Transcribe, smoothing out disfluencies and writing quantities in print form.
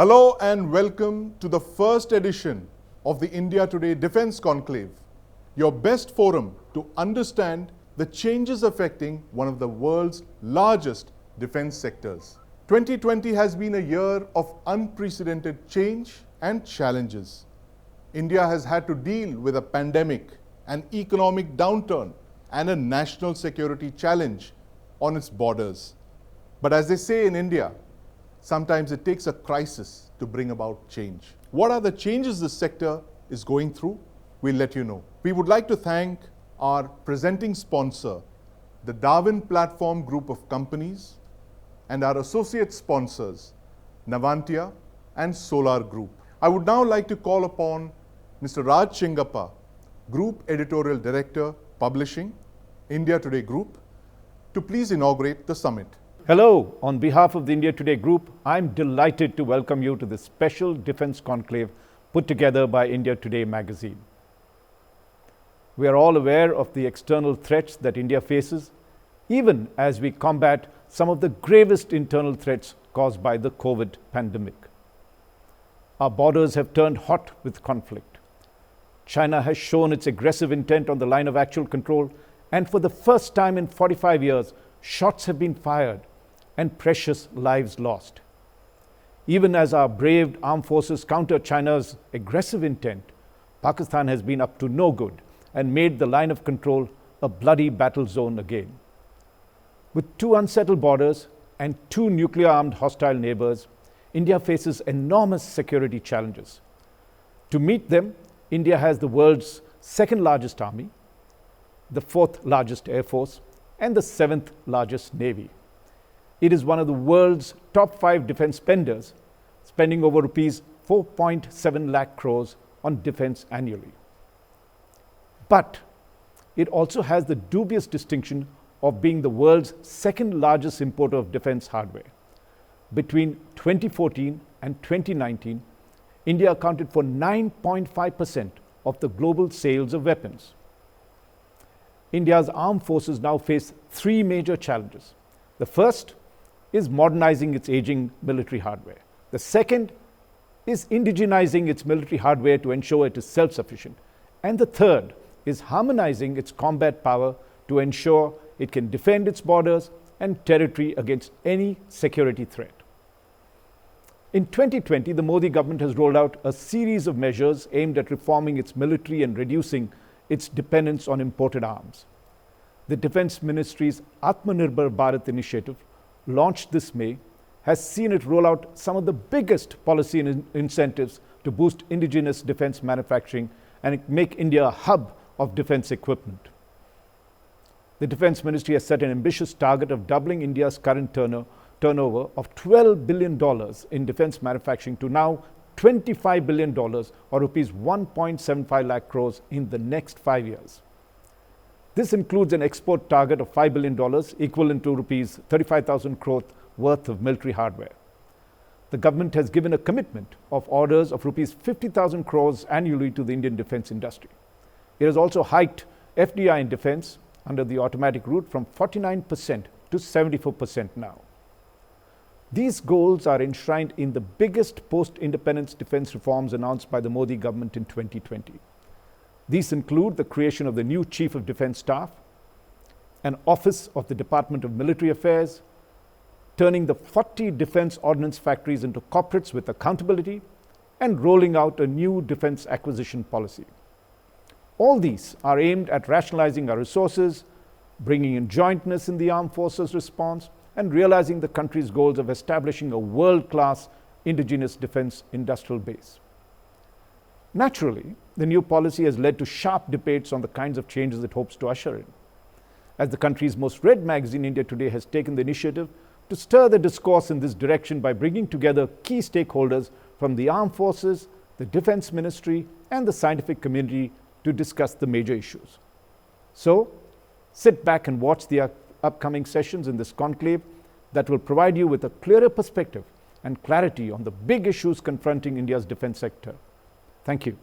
Hello and welcome to the first edition of the India Today Defence Conclave, your best forum to understand the changes affecting one of the world's largest defence sectors. 2020 has been a year of unprecedented change and challenges. India has had to deal with a pandemic, an economic downturn, and a national security challenge on its borders. But as they say in India, sometimes it takes a crisis to bring about change. What are the changes this sector is going through? We'll let you know. We would like to thank our presenting sponsor, the Darwin Platform Group of Companies, and our associate sponsors, Navantia and Solar Group. I would now like to call upon Mr. Raj Chengappa, Group Editorial Director, Publishing, India Today Group, to please inaugurate the summit. Hello, on behalf of the India Today Group, I'm delighted to welcome you to this special Defence Conclave put together by India Today magazine. We are all aware of the external threats that India faces, even as we combat some of the gravest internal threats caused by the COVID pandemic. Our borders have turned hot with conflict. China has shown its aggressive intent on the line of actual control, and for the first time in 45 years, shots have been fired and precious lives lost. Even as our brave armed forces counter China's aggressive intent, Pakistan has been up to no good and made the line of control a bloody battle zone again. With two unsettled borders and two nuclear-armed hostile neighbors, India faces enormous security challenges. To meet them, India has the world's second largest army, the fourth largest air force, and the seventh largest navy. It is one of the world's top 5 defense spenders, spending over rupees 4.7 lakh crores on defense annually. But it also has the dubious distinction of being the world's second largest importer of defense hardware. Between 2014 and 2019, India accounted for 9.5% of the global sales of weapons. India's armed forces now face 3 major challenges. The first is modernizing its aging military hardware. The second is indigenizing its military hardware to ensure it is self-sufficient. And the third is harmonizing its combat power to ensure it can defend its borders and territory against any security threat. In 2020, the Modi government has rolled out a series of measures aimed at reforming its military and reducing its dependence on imported arms. The Defense Ministry's Atmanirbhar Bharat initiative, launched this May, has seen it roll out some of the biggest policy incentives to boost indigenous defense manufacturing and make India a hub of defense equipment. The Defense Ministry has set an ambitious target of doubling India's current turnover of $12 billion in defense manufacturing to now $25 billion or rupees 1.75 lakh crores in the next 5 years. This includes an export target of $5 billion, equivalent to rupees 35,000 crore worth of military hardware. The government has given a commitment of orders of rupees 50,000 crores annually to the Indian defense industry. It has also hiked FDI in defense under the automatic route from 49% to 74% now. These goals are enshrined in the biggest post-independence defense reforms announced by the Modi government in 2020. These include the creation of the new Chief of Defense Staff, an office of the Department of Military Affairs, turning the 40 defense ordnance factories into corporates with accountability, and rolling out a new defense acquisition policy. All these are aimed at rationalizing our resources, bringing in jointness in the armed forces response, and realizing the country's goals of establishing a world-class indigenous defense industrial base. Naturally, the new policy has led to sharp debates on the kinds of changes it hopes to usher in. As the country's most read magazine, India Today has taken the initiative to stir the discourse in this direction by bringing together key stakeholders from the armed forces, the defense ministry, and the scientific community to discuss the major issues. So, sit back and watch the upcoming sessions in this conclave that will provide you with a clearer perspective and clarity on the big issues confronting India's defense sector. Thank you.